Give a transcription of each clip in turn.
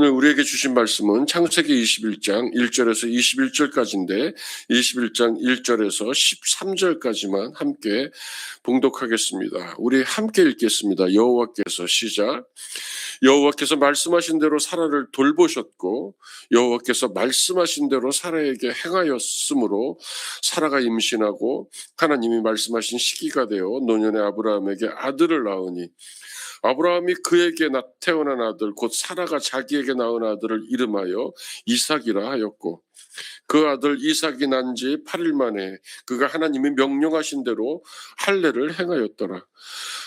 오늘 우리에게 주신 말씀은 창세기 21장 1절에서 21절까지인데 21장 1절에서 13절까지만 함께 봉독하겠습니다. 우리 함께 읽겠습니다. 여호와께서 시작. 여호와께서 말씀하신 대로 사라를 돌보셨고 여호와께서 말씀하신 대로 사라에게 행하였으므로 사라가 임신하고 하나님이 말씀하신 시기가 되어 노년의 아브라함에게 아들을 낳으니 아브라함이 그에게 태어난 아들 곧 사라가 자기에게 낳은 아들을 이름하여 이삭이라 하였고 그 아들 이삭이 난 지 8일 만에 그가 하나님이 명령하신 대로 할례를 행하였더라.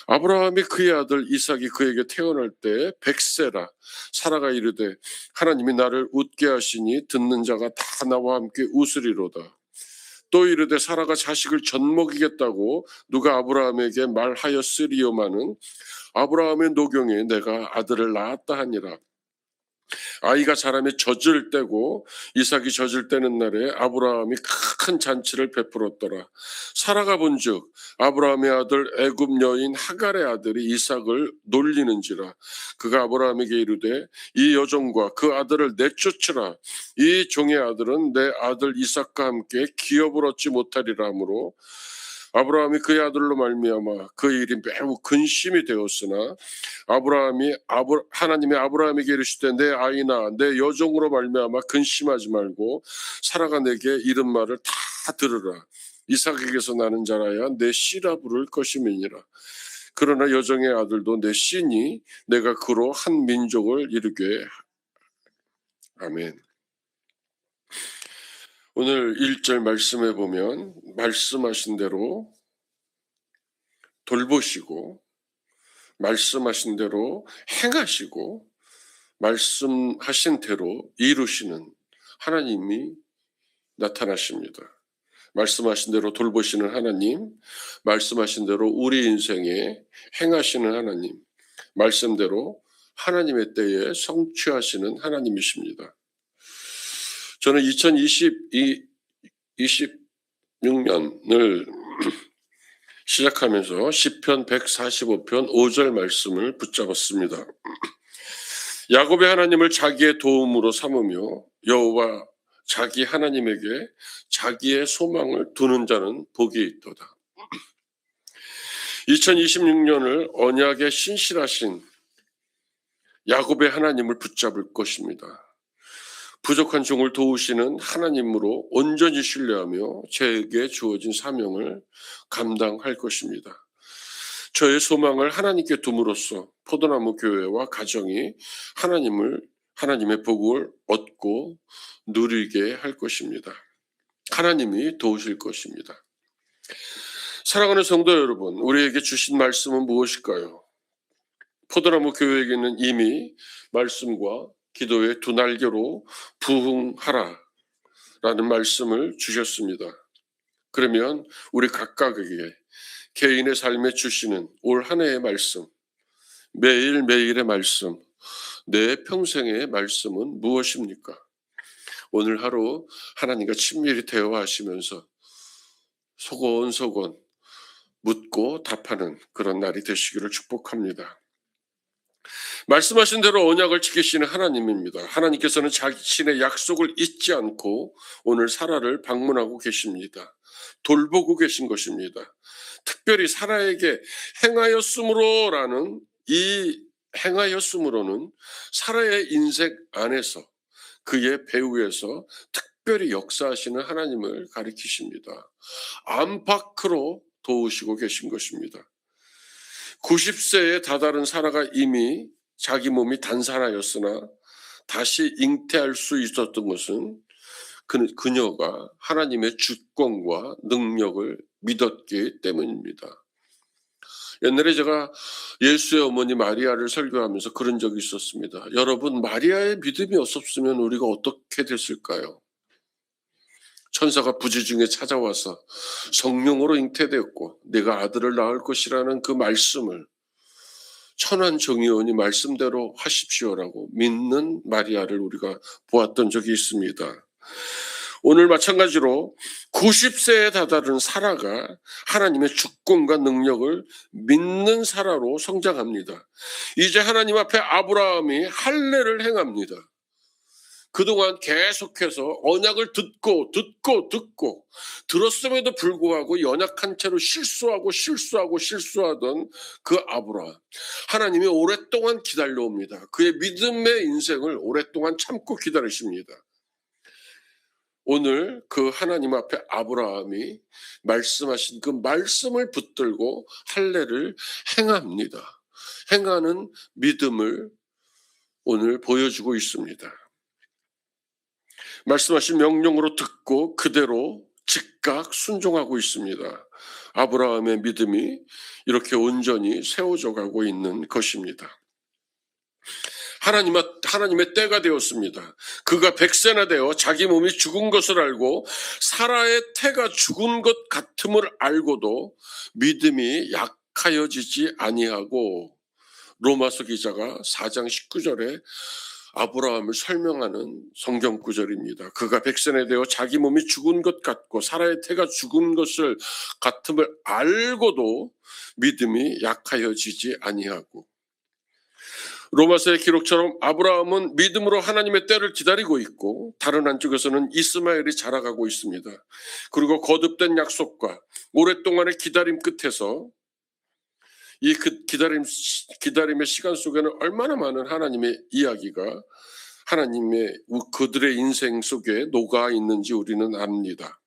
아브라함이 그의 아들 이삭이 그에게 태어날 때 100세라. 사라가 이르되 하나님이 나를 웃게 하시니 듣는 자가 다 나와 함께 웃으리로다. 또 이르되 사라가 자식을 젖먹이겠다고 누가 아브라함에게 말하였으리요마는 아브라함의 노경에 내가 아들을 낳았다 하니라. 아이가 자라매 젖을 때고 이삭이 젖을 때는 날에 아브라함이 큰 잔치를 베풀었더라. 사라가 본즉 아브라함의 아들 애굽 여인 하갈의 아들이 이삭을 놀리는지라. 그가 아브라함에게 이르되 이 여종과 그 아들을 내쫓으라. 이 종의 아들은 내 아들 이삭과 함께 기업을 얻지 못하리라 하므로 아브라함이 그의 아들로 말미암아 그 일이 매우 근심이 되었으나 하나님이 아브라함에게 이르시되 내 아이나 내 여종으로 말미암아 근심하지 말고 사라가 내게 이른 말을 다 들으라. 이삭에게서 나는 자라야 내 씨라 부를 것임이니라. 그러나 여종의 아들도 내 씨니 내가 그로 한 민족을 이루게. 아멘. 오늘 1절 말씀해 보면 말씀하신 대로 돌보시고 말씀하신 대로 행하시고 말씀하신 대로 이루시는 하나님이 나타나십니다. 말씀하신 대로 돌보시는 하나님, 말씀하신 대로 우리 인생에 행하시는 하나님, 말씀대로 하나님의 때에 성취하시는 하나님이십니다. 저는 2026년을 시작하면서 시편 145편 5절 말씀을 붙잡았습니다. 야곱의 하나님을 자기의 도움으로 삼으며 여호와 자기 하나님에게 자기의 소망을 두는 자는 복이 있도다. 2026년을 언약의 신실하신 야곱의 하나님을 붙잡을 것입니다. 부족한 종을 도우시는 하나님으로 온전히 신뢰하며 저에게 주어진 사명을 감당할 것입니다. 저의 소망을 하나님께 둠으로써 포도나무 교회와 가정이 하나님의 복을 얻고 누리게 할 것입니다. 하나님이 도우실 것입니다. 사랑하는 성도 여러분, 우리에게 주신 말씀은 무엇일까요? 포도나무 교회에게는 이미 말씀과 기도의 두 날개로 부흥하라 라는 말씀을 주셨습니다. 그러면 우리 각각에게 개인의 삶에 주시는 올 한 해의 말씀, 매일매일의 말씀, 내 평생의 말씀은 무엇입니까? 오늘 하루 하나님과 친밀히 대화하시면서 소곤소곤 묻고 답하는 그런 날이 되시기를 축복합니다. 말씀하신 대로 언약을 지키시는 하나님입니다. 하나님께서는 자신의 약속을 잊지 않고 오늘 사라를 방문하고 계십니다. 돌보고 계신 것입니다. 특별히 사라에게 행하였으므로라는 이 행하였으므로는 사라의 인생 안에서 그의 배후에서 특별히 역사하시는 하나님을 가리키십니다. 안팎으로 도우시고 계신 것입니다. 90세에 다다른 사라가 이미 자기 몸이 단산하였으나 다시 잉태할 수 있었던 것은 그녀가 하나님의 주권과 능력을 믿었기 때문입니다. 옛날에 제가 예수의 어머니 마리아를 설교하면서 그런 적이 있었습니다. 여러분, 마리아의 믿음이 없었으면 우리가 어떻게 됐을까요? 천사가 부지중에 찾아와서 성령으로 잉태되었고 내가 아들을 낳을 것이라는 그 말씀을 천한 정의원이 말씀대로 하십시오라고 믿는 마리아를 우리가 보았던 적이 있습니다. 오늘 마찬가지로 90세에 다다른 사라가 하나님의 주권과 능력을 믿는 사라로 성장합니다. 이제 하나님 앞에 아브라함이 할례를 행합니다. 그동안 계속해서 언약을 듣고 들었음에도 불구하고 연약한 채로 실수하던 그 아브라함. 하나님이 오랫동안 기다려옵니다. 그의 믿음의 인생을 오랫동안 참고 기다리십니다. 오늘 그 하나님 앞에 아브라함이 말씀하신 그 말씀을 붙들고 할례를 행합니다. 행하는 믿음을 오늘 보여주고 있습니다. 말씀하신 명령으로 듣고 그대로 즉각 순종하고 있습니다. 아브라함의 믿음이 이렇게 온전히 세워져 가고 있는 것입니다. 하나님의 때가 되었습니다. 그가 100세나 되어 자기 몸이 죽은 것을 알고 사라의 태가 죽은 것 같음을 알고도 믿음이 약하여지지 아니하고, 로마서 기자가 4장 19절에 아브라함을 설명하는 성경 구절입니다. 그가 100세나 되어 자기 몸이 죽은 것 같고 사라의 태가 죽은 것을 같음을 알고도 믿음이 약하여지지 아니하고, 로마서의 기록처럼 아브라함은 믿음으로 하나님의 때를 기다리고 있고 다른 한쪽에서는 이스마엘이 자라가고 있습니다. 그리고 거듭된 약속과 오랫동안의 기다림 끝에서 이 기다림의 시간 속에는 얼마나 많은 하나님의 이야기가 그들의 인생 속에 녹아 있는지 우리는 압니다.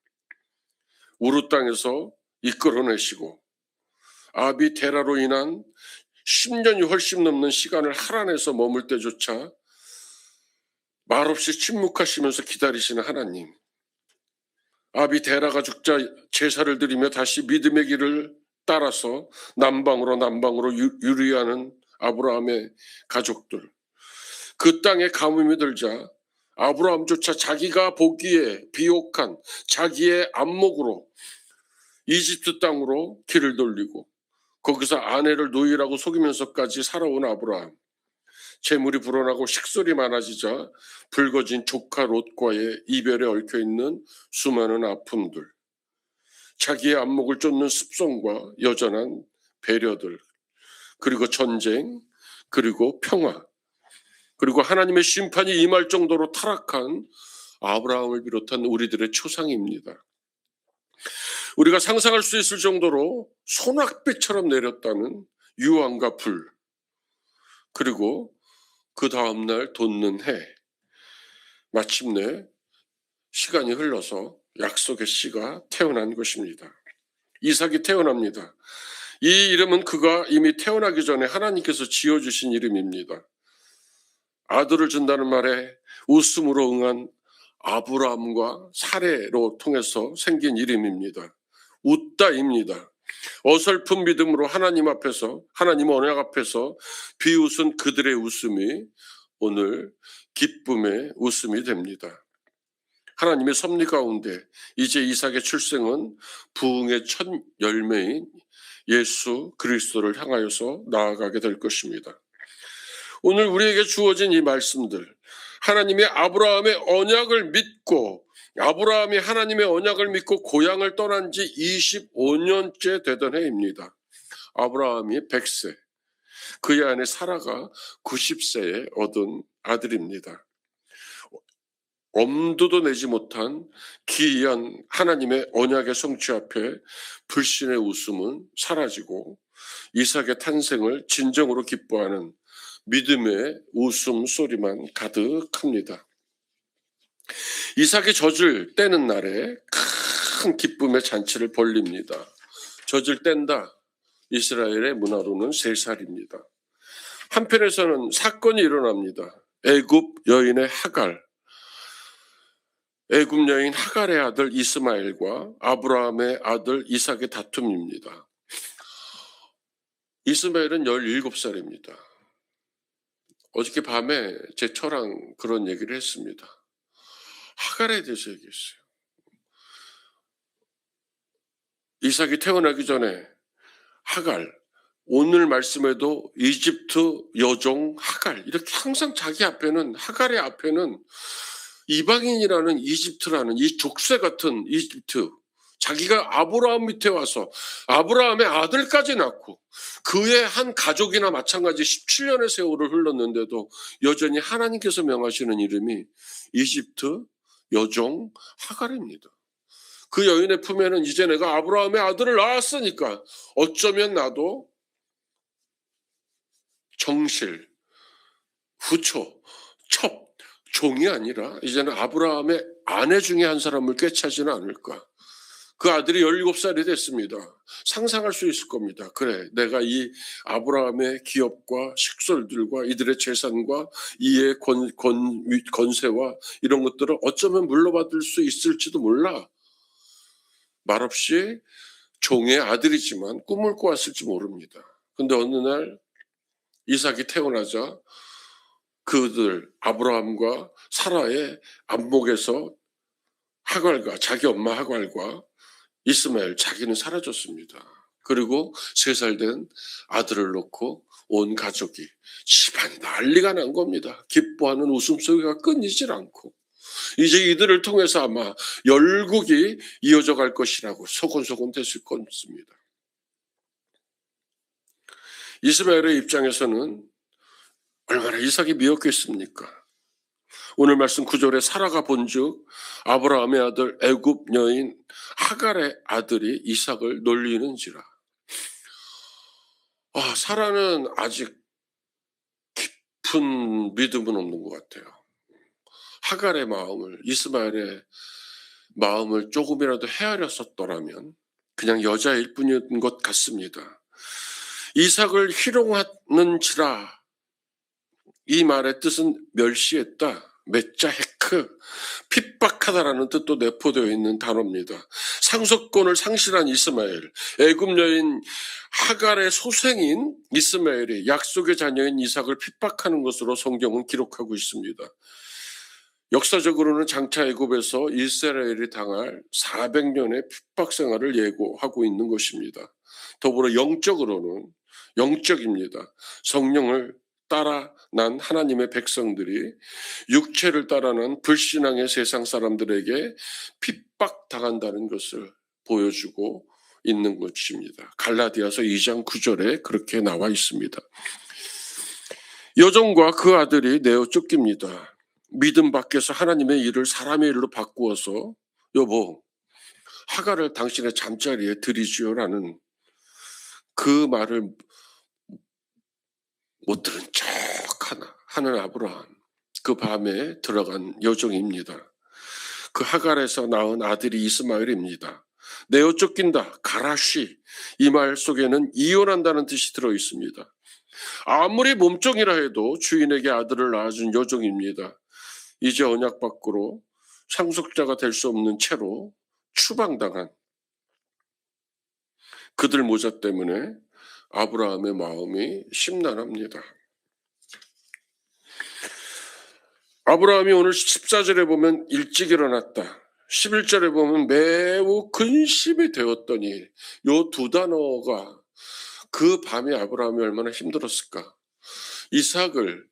우르 땅에서 이끌어내시고 아비 데라로 인한 10년이 훨씬 넘는 시간을 하란에서 머물 때조차 말없이 침묵하시면서 기다리시는 하나님, 아비 데라가 죽자 제사를 드리며 다시 믿음의 길을 따라서 남방으로 유리하는 아브라함의 가족들, 그 땅에 가뭄이 들자 아브라함조차 자기가 보기에 비옥한 자기의 안목으로 이집트 땅으로 길을 돌리고 거기서 아내를 노예라고 속이면서까지 살아온 아브라함, 재물이 불어나고 식솔이 많아지자 붉어진 조카 롯과의 이별에 얽혀있는 수많은 아픔들, 자기의 안목을 쫓는 습성과 여전한 배려들, 그리고 전쟁, 그리고 평화, 그리고 하나님의 심판이 임할 정도로 타락한 아브라함을 비롯한 우리들의 초상입니다. 우리가 상상할 수 있을 정도로 소낙비처럼 내렸다는 유황과 불, 그리고 그 다음날 돋는 해, 마침내 시간이 흘러서 약속의 씨가 태어난 것입니다. 이삭이 태어납니다. 이 이름은 그가 이미 태어나기 전에 하나님께서 지어주신 이름입니다. 아들을 준다는 말에 웃음으로 응한 아브라함과 사레로 통해서 생긴 이름입니다. 웃다입니다. 어설픈 믿음으로 하나님 언약 앞에서 비웃은 그들의 웃음이 오늘 기쁨의 웃음이 됩니다. 하나님의 섭리 가운데 이제 이삭의 출생은 부흥의 첫 열매인 예수 그리스도를 향하여서 나아가게 될 것입니다. 오늘 우리에게 주어진 이 말씀들, 하나님의 아브라함의 언약을 믿고, 아브라함이 하나님의 언약을 믿고 고향을 떠난 지 25년째 되던 해입니다. 아브라함이 100세, 그의 아내 사라가 90세에 얻은 아들입니다. 엄두도 내지 못한 기이한 하나님의 언약의 성취 앞에 불신의 웃음은 사라지고 이삭의 탄생을 진정으로 기뻐하는 믿음의 웃음소리만 가득합니다. 이삭이 젖을 떼는 날에 큰 기쁨의 잔치를 벌립니다. 젖을 뗀다, 이스라엘의 문화로는 3살입니다. 한편에서는 사건이 일어납니다. 애굽 여인 하갈의 아들 이스마엘과 아브라함의 아들 이삭의 다툼입니다. 이스마엘은 17살입니다. 어저께 밤에 제 처랑 그런 얘기를 했습니다. 하갈에 대해서 얘기했어요. 이삭이 태어나기 전에 하갈, 오늘 말씀에도 이집트 여종 하갈, 이렇게 항상 자기 앞에는, 하갈의 앞에는 이방인이라는 이집트라는 이 족쇄 같은 이집트, 자기가 아브라함 밑에 와서 아브라함의 아들까지 낳고 그의 한 가족이나 마찬가지 17년의 세월을 흘렀는데도 여전히 하나님께서 명하시는 이름이 이집트 여종 하갈입니다. 그 여인의 품에는 이제 내가 아브라함의 아들을 낳았으니까 어쩌면 나도 정실, 후초, 첩, 종이 아니라 이제는 아브라함의 아내 중에 한 사람을 꿰차지는 않을까. 그 아들이 17살이 됐습니다. 상상할 수 있을 겁니다. 그래, 내가 이 아브라함의 기업과 식솔들과 이들의 재산과 이의 권세와 이런 것들을 어쩌면 물러받을 수 있을지도 몰라. 말없이 종의 아들이지만 꿈을 꾸었을지 모릅니다. 근데 어느 날 이삭이 태어나자 그들 아브라함과 사라의 안목에서 하갈과 자기 엄마 하갈과 이스마엘 자기는 사라졌습니다. 그리고 3살 된 아들을 놓고 온 가족이 집안이 난리가 난 겁니다. 기뻐하는 웃음소리가 끊이질 않고 이제 이들을 통해서 아마 열국이 이어져 갈 것이라고 소곤소곤 됐을 것입니다. 이스마엘의 입장에서는 얼마나 이삭이 미웠겠습니까? 오늘 말씀 9절에 사라가 본즉 아브라함의 아들 애굽 여인 하갈의 아들이 이삭을 놀리는지라. 사라는 아직 깊은 믿음은 없는 것 같아요. 하갈의 마음을, 이스마엘의 마음을 조금이라도 헤아렸었더라면 그냥 여자일 뿐인 것 같습니다. 이삭을 희롱하는지라, 이 말의 뜻은 멸시했다, 메짜 헤크, 핍박하다라는 뜻도 내포되어 있는 단어입니다. 상속권을 상실한 이스마엘, 애굽 여인 하갈의 소생인 이스마엘이 약속의 자녀인 이삭을 핍박하는 것으로 성경은 기록하고 있습니다. 역사적으로는 장차 애굽에서 이스라엘이 당할 400년의 핍박 생활을 예고하고 있는 것입니다. 더불어 영적으로는 영적입니다. 성령을 따라 난 하나님의 백성들이 육체를 따라 난 불신앙의 세상 사람들에게 핍박당한다는 것을 보여주고 있는 것입니다. 갈라디아서 2장 9절에 그렇게 나와 있습니다. 여종과 그 아들이 내어 쫓깁니다. 믿음 밖에서 하나님의 일을 사람의 일로 바꾸어서 여보, 하갈을 당신의 잠자리에 들이지요라는 그 말을 못 들은 척 하는 아브라함, 그 밤에 들어간 여종입니다. 그 하갈에서 낳은 아들이 이스마엘입니다. 내어 쫓긴다, 가라쉬, 이 말 속에는 이혼한다는 뜻이 들어있습니다. 아무리 몸종이라 해도 주인에게 아들을 낳아준 여종입니다. 이제 언약 밖으로 상속자가 될 수 없는 채로 추방당한 그들 모자 때문에 아브라함의 마음이 심란합니다. 아브라함이 오늘 14절에 보면 일찍 일어났다, 11절에 보면 매우 근심이 되었더니 이 두 단어가 그 밤에 아브라함이 얼마나 힘들었을까. 이삭을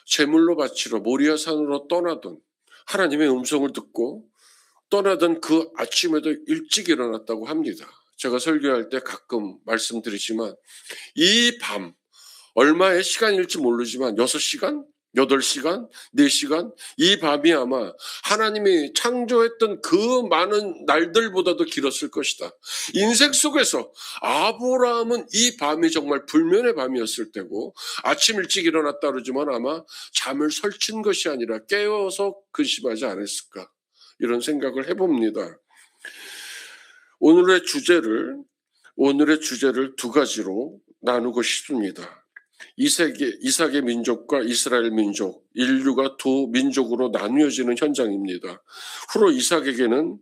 제물로 바치러 모리아산으로 떠나던, 하나님의 음성을 듣고 떠나던 그 아침에도 일찍 일어났다고 합니다. 제가 설교할 때 가끔 말씀드리지만 이 밤, 얼마의 시간일지 모르지만 6시간? 8시간? 4시간? 이 밤이 아마 하나님이 창조했던 그 많은 날들보다도 길었을 것이다. 인생 속에서 아브라함은 이 밤이 정말 불면의 밤이었을 때고, 아침 일찍 일어났다 그러지만 아마 잠을 설친 것이 아니라 깨어서 근심하지 않았을까, 이런 생각을 해봅니다. 오늘의 주제를 두 가지로 나누고 싶습니다. 이삭의 민족과 이스라엘 민족, 인류가 두 민족으로 나뉘어지는 현장입니다. 후로 이삭에게는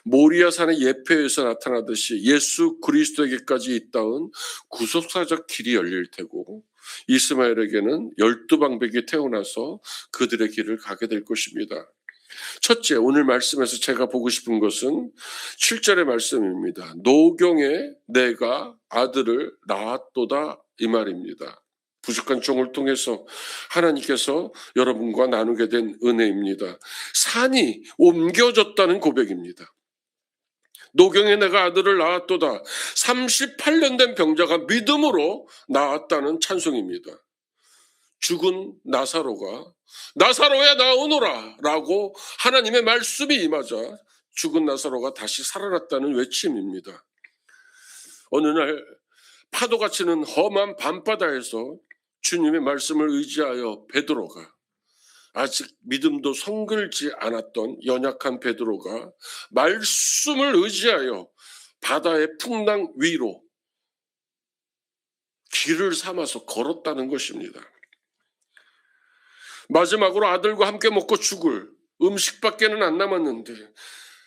모리아산의 예표에서 나타나듯이 예수 그리스도에게까지 잇닿은 구속사적 길이 열릴 테고, 이스마엘에게는 12방백이 태어나서 그들의 길을 가게 될 것입니다. 첫째, 오늘 말씀에서 제가 보고 싶은 것은 7절의 말씀입니다. 노경에 내가 아들을 낳았도다, 이 말입니다. 부족한 종을 통해서 하나님께서 여러분과 나누게 된 은혜입니다. 산이 옮겨졌다는 고백입니다. 노경에 내가 아들을 낳았도다. 38년 된 병자가 믿음으로 낳았다는 찬송입니다. 죽은 나사로가 나사로야 나오너라 라고 하나님의 말씀이 임하자 죽은 나사로가 다시 살아났다는 외침입니다. 어느 날 파도가 치는 험한 밤바다에서 주님의 말씀을 의지하여 베드로가, 아직 믿음도 성글지 않았던 연약한 베드로가 말씀을 의지하여 바다의 풍랑 위로 길을 삼아서 걸었다는 것입니다. 마지막으로 아들과 함께 먹고 죽을 음식밖에는 안 남았는데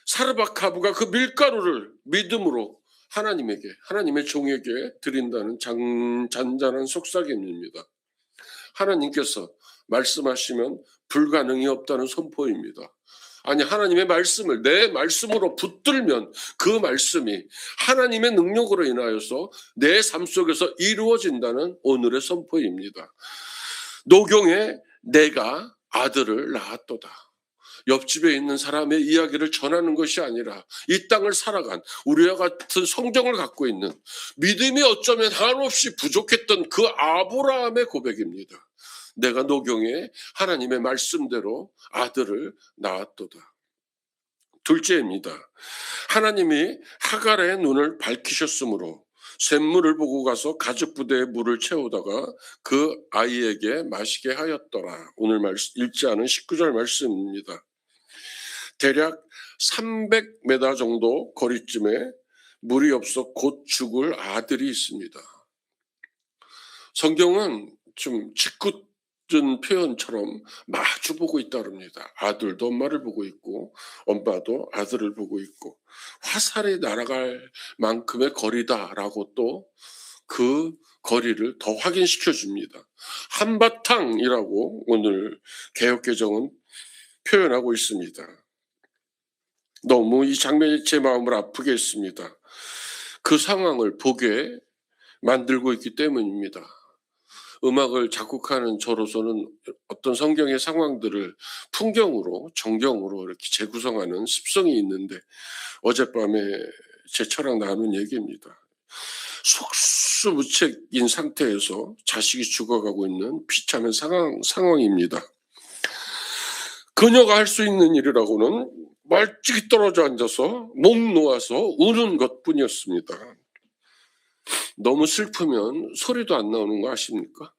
사르밧하브가 그 밀가루를 믿음으로 하나님의 종에게 드린다는 잔잔한 속삭임입니다. 하나님께서 말씀하시면 불가능이 없다는 선포입니다. 아니, 하나님의 말씀을 내 말씀으로 붙들면 그 말씀이 하나님의 능력으로 인하여서 내 삶 속에서 이루어진다는 오늘의 선포입니다. 노경에 내가 아들을 낳았도다. 옆집에 있는 사람의 이야기를 전하는 것이 아니라 이 땅을 살아간 우리와 같은 성경을 갖고 있는 믿음이 어쩌면 한없이 부족했던 그 아브라함의 고백입니다. 내가 노경에 하나님의 말씀대로 아들을 낳았도다. 둘째입니다. 하나님이 하갈의 눈을 밝히셨으므로 샘물을 보고 가서 가죽 부대에 물을 채우다가 그 아이에게 마시게 하였더라. 오늘 읽지 않은 19절 말씀입니다. 대략 300m 정도 거리쯤에 물이 없어 곧 죽을 아들이 있습니다. 성경은 좀 짓궂은 표현처럼 마주보고 있다고 합니다. 아들도 엄마를 보고 있고 엄마도 아들을 보고 있고 화살이 날아갈 만큼의 거리다라고 또 그 거리를 더 확인시켜 줍니다. 한바탕이라고 오늘 개역개정은 표현하고 있습니다. 너무 이 장면이 제 마음을 아프게 했습니다. 그 상황을 보게 만들고 있기 때문입니다. 음악을 작곡하는 저로서는 어떤 성경의 상황들을 풍경으로, 정경으로 이렇게 재구성하는 습성이 있는데 어젯밤에 제 처랑 나눈 얘기입니다. 속수무책인 상태에서 자식이 죽어가고 있는 비참한 상황입니다. 그녀가 할 수 있는 일이라고는 멀찍이 떨어져 앉아서 목 놓아서 우는 것뿐이었습니다. 너무 슬프면 소리도 안 나오는 거 아십니까?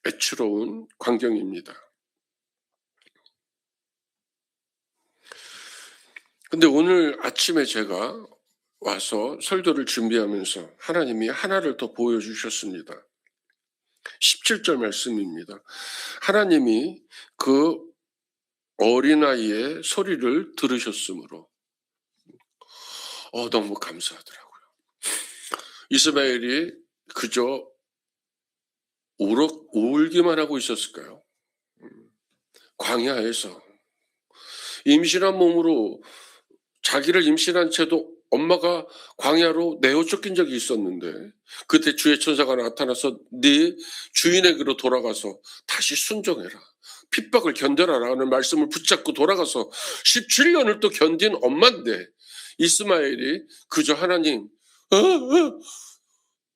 애처로운 광경입니다. 근데 오늘 아침에 제가 와서 설교를 준비하면서 하나님이 하나를 더 보여주셨습니다. 17절 말씀입니다. 하나님이 그 어린아이의 소리를 들으셨으므로 너무 감사하더라고요. 이스마엘이 그저 울기만 하고 있었을까요? 광야에서 임신한 몸으로 자기를 임신한 채도 엄마가 광야로 내어 쫓긴 적이 있었는데 그때 주의 천사가 나타나서 네 주인에게로 돌아가서 다시 순종해라. 핍박을 견뎌라라는 말씀을 붙잡고 돌아가서 17년을 또 견딘 엄마인데 이스마엘이 그저 하나님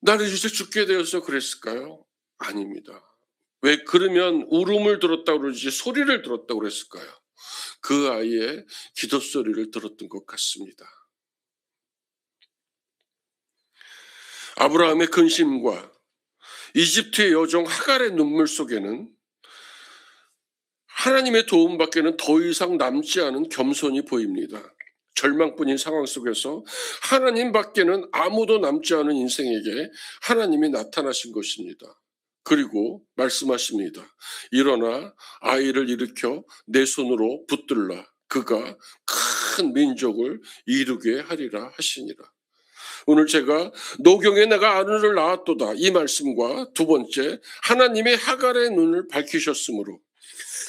나를 이제 죽게 되어서 그랬을까요? 아닙니다. 왜 그러면 울음을 들었다고 그러지 소리를 들었다고 그랬을까요? 그 아이의 기도 소리를 들었던 것 같습니다. 아브라함의 근심과 이집트의 여종 하갈의 눈물 속에는 하나님의 도움밖에는 더 이상 남지 않은 겸손이 보입니다. 절망뿐인 상황 속에서 하나님밖에는 아무도 남지 않은 인생에게 하나님이 나타나신 것입니다. 그리고 말씀하십니다. 일어나 아이를 일으켜 내 손으로 붙들라. 그가 큰 민족을 이루게 하리라 하시니라. 오늘 제가 노경에 내가 아들을 낳았도다 이 말씀과 두 번째 하나님의 하갈의 눈을 밝히셨으므로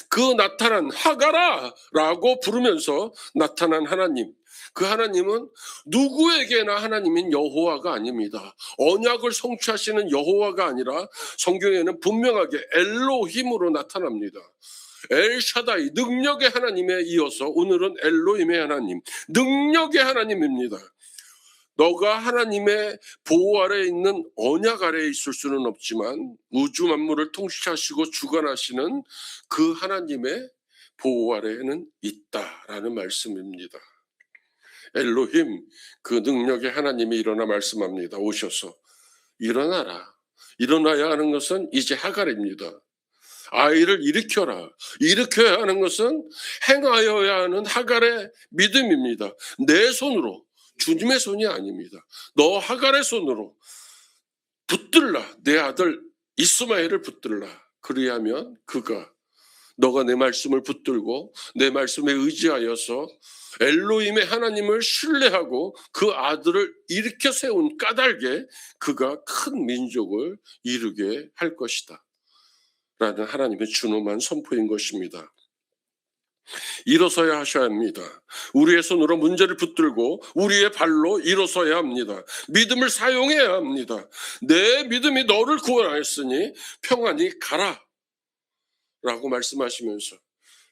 그 나타난 하갈아 라고 부르면서 나타난 하나님, 그 하나님은 누구에게나 하나님인 여호와가 아닙니다. 언약을 성취하시는 여호와가 아니라 성경에는 분명하게 엘로힘으로 나타납니다. 엘샤다이, 능력의 하나님에 이어서 오늘은 엘로힘의 하나님, 능력의 하나님입니다. 너가 하나님의 보호 아래에 있는 언약 아래에 있을 수는 없지만 우주 만물을 통치하시고 주관하시는 그 하나님의 보호 아래에는 있다라는 말씀입니다. 엘로힘, 그 능력의 하나님이 일어나 말씀합니다. 오셔서 일어나라. 일어나야 하는 것은 이제 하갈입니다. 아이를 일으켜라. 일으켜야 하는 것은 행하여야 하는 하갈의 믿음입니다. 내 손으로, 주님의 손이 아닙니다. 너 하갈의 손으로 붙들라. 내 아들 이스마엘을 붙들라. 그리하면 그가 너가 내 말씀을 붙들고 내 말씀에 의지하여서 엘로힘의 하나님을 신뢰하고 그 아들을 일으켜 세운 까닭에 그가 큰 민족을 이루게 할 것이다 라는 하나님의 준엄한 선포인 것입니다. 일어서야 하셔야 합니다. 우리의 손으로 문제를 붙들고 우리의 발로 일어서야 합니다. 믿음을 사용해야 합니다. 내 믿음이 너를 구원하였으니 평안히 가라 라고 말씀하시면서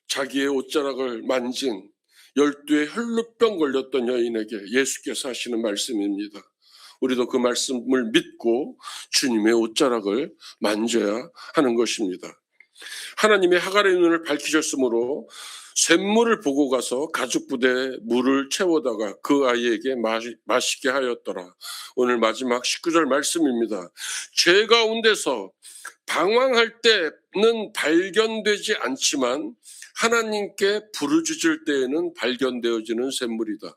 자기의 옷자락을 만진 12의 혈루병 걸렸던 여인에게 예수께서 하시는 말씀입니다. 우리도 그 말씀을 믿고 주님의 옷자락을 만져야 하는 것입니다. 하나님의 하갈의 눈을 밝히셨으므로 샘물을 보고 가서 가죽 부대에 물을 채워다가 그 아이에게 마시게 하였더라. 오늘 마지막 19절 말씀입니다. 죄 가운데서 방황할 때는 발견되지 않지만 하나님께 부르짖을 때에는 발견되어지는 샘물이다.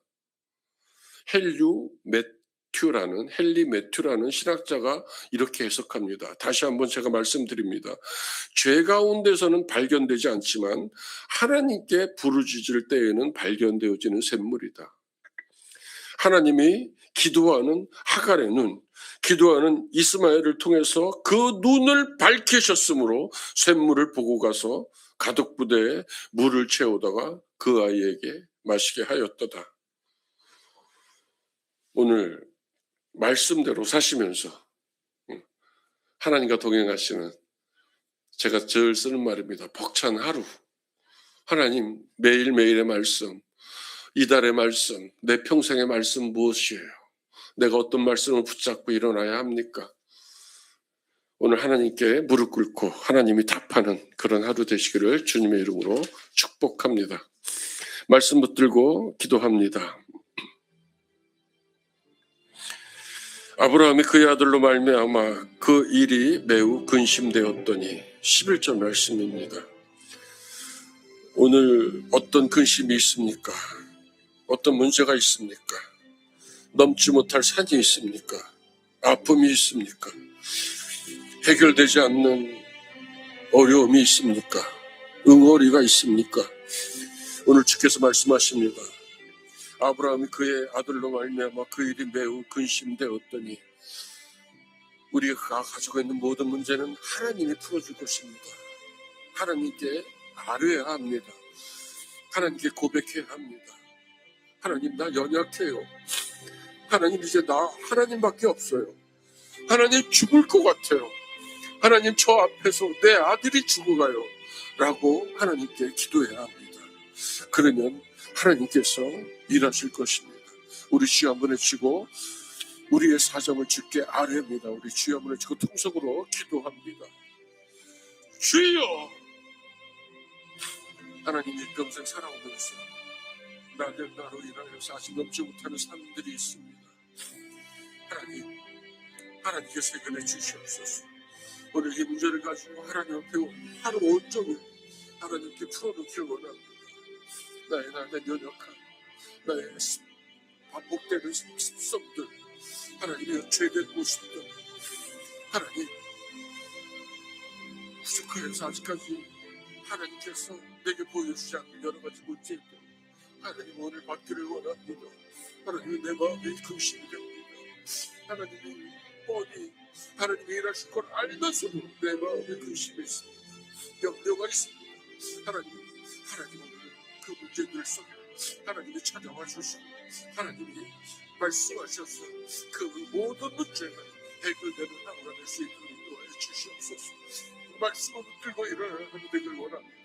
헨리 매튜라는 신학자가 이렇게 해석합니다. 다시 한번 제가 말씀드립니다. 죄 가운데서는 발견되지 않지만 하나님께 부르짖을 때에는 발견되어지는 샘물이다. 하나님이 기도하는 하갈의 눈, 기도하는 이스마엘을 통해서 그 눈을 밝히셨으므로 샘물을 보고 가서 가독 부대에 물을 채우다가 그 아이에게 마시게 하였도다. 오늘 말씀대로 사시면서 하나님과 동행하시는, 제가 늘 쓰는 말입니다. 벅찬 하루. 하나님 매일매일의 말씀, 이달의 말씀, 내 평생의 말씀 무엇이에요? 내가 어떤 말씀을 붙잡고 일어나야 합니까? 오늘 하나님께 무릎 꿇고 하나님이 답하는 그런 하루 되시기를 주님의 이름으로 축복합니다. 말씀 붙들고 기도합니다. 아브라함이 그의 아들로 말미암아 그 일이 매우 근심되었더니 11절 말씀입니다. 오늘 어떤 근심이 있습니까? 어떤 문제가 있습니까? 넘지 못할 산이 있습니까? 아픔이 있습니까? 해결되지 않는 어려움이 있습니까? 응어리가 있습니까? 오늘 주께서 말씀하십니다. 아브라함이 그의 아들로 말미암아 그 일이 매우 근심되었더니 우리가 가지고 있는 모든 문제는 하나님이 풀어줄 것입니다. 하나님께 아뢰야 합니다. 하나님께 고백해야 합니다. 하나님, 나 연약해요. 하나님, 이제 나 하나님밖에 없어요. 하나님, 죽을 것 같아요. 하나님, 저 앞에서 내 아들이 죽어가요 라고 하나님께 기도해야 합니다. 그러면 하나님께서 일하실 것입니다. 우리 주여 한번 해주시고 우리의 사정을 주께 아뢰합니다. 우리 주여 한번 해주시고 통성으로 기도합니다. 주여, 하나님 일평생 살아오면서 나로 인하여서 아직 넘지 못하는 삶들이 있습니다. 하나님께서 해결해 주시옵소서. 오늘 이 문제를 가지고 하나님 앞에 하루 온종일 하나님께 풀어놓기를 원합니다. 나의 연약한, 나의 반복되는 습성들, 하나님의 죄된 모습들, 하나님 부족하여서 아직까지 하나님께서 내게 보여주지 않는 여러 가지 문제들, 하나님 오늘 받기를 원합니다. 하나님 내 마음이 근심이 됩니다. 하나님이 뻔히 하나님이 일하실 걸 알면서도 내 마음에 근심이 있습니다. 염려가 있습니다. 하나님 오늘 그 문제들 속에 하나님이 찾아와 주시고 하나님이 말씀하셔서 그 모든 문제가 해결되는 하루가 될 수 있도록 인도하여 주시옵소서. 말씀을 붙들고 일어나는 하루 되길 원합니다.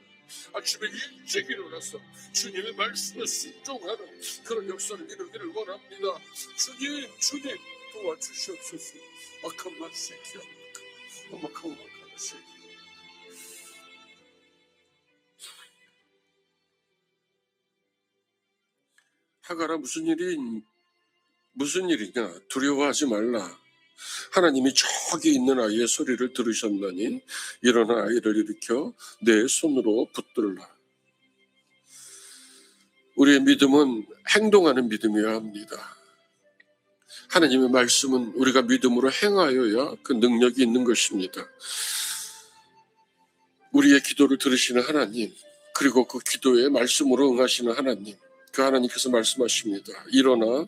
아침에 일찍 일어나서 주님의 말씀을 순종하는 그런 역사를 이루기를 원합니다. 주님 도와주시옵소서. 아까만 세키합니까? 어마카오마카마 세키. 하가라 무슨 일이냐? 두려워하지 말라. 하나님이 저기 있는 아이의 소리를 들으셨나니 일어나 아이를 일으켜 내 손으로 붙들라. 우리의 믿음은 행동하는 믿음이어야 합니다. 하나님의 말씀은 우리가 믿음으로 행하여야 그 능력이 있는 것입니다. 우리의 기도를 들으시는 하나님, 그리고 그 기도에 말씀으로 응하시는 하나님, 그 하나님께서 말씀하십니다. 일어나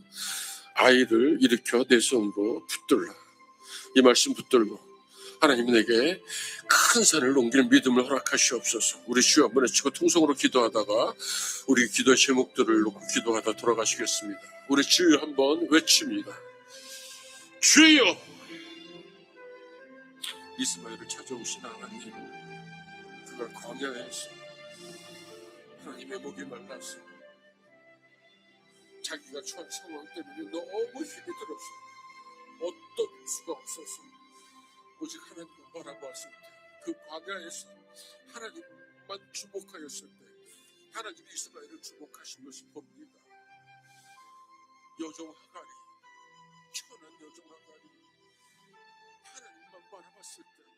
아이를 일으켜 내 손으로 붙들라. 이 말씀 붙들고 하나님 내게 큰 산을 옮기는 믿음을 허락하시옵소서. 우리 주여 한번 외치고 통성으로 기도하다가 우리 기도 제목들을 놓고 기도하다 돌아가시겠습니다. 우리 주여 한번 외칩니다. 주여! 이스마엘을 찾아오신 하나님, 그가 광야에서 하나님의 목이 말라서 자기가 처한 상황 때문에 너무 힘이 들어서 어떤 수가 없어서 오직 하나님을 바라보았을 때, 그 광야에서 하나님만 주목하였을 때 하나님이 이스마엘을 주목하신 것을 봅니다. 여종 하갈이, 천한 여종 하갈이 하나님만 바라봤을 때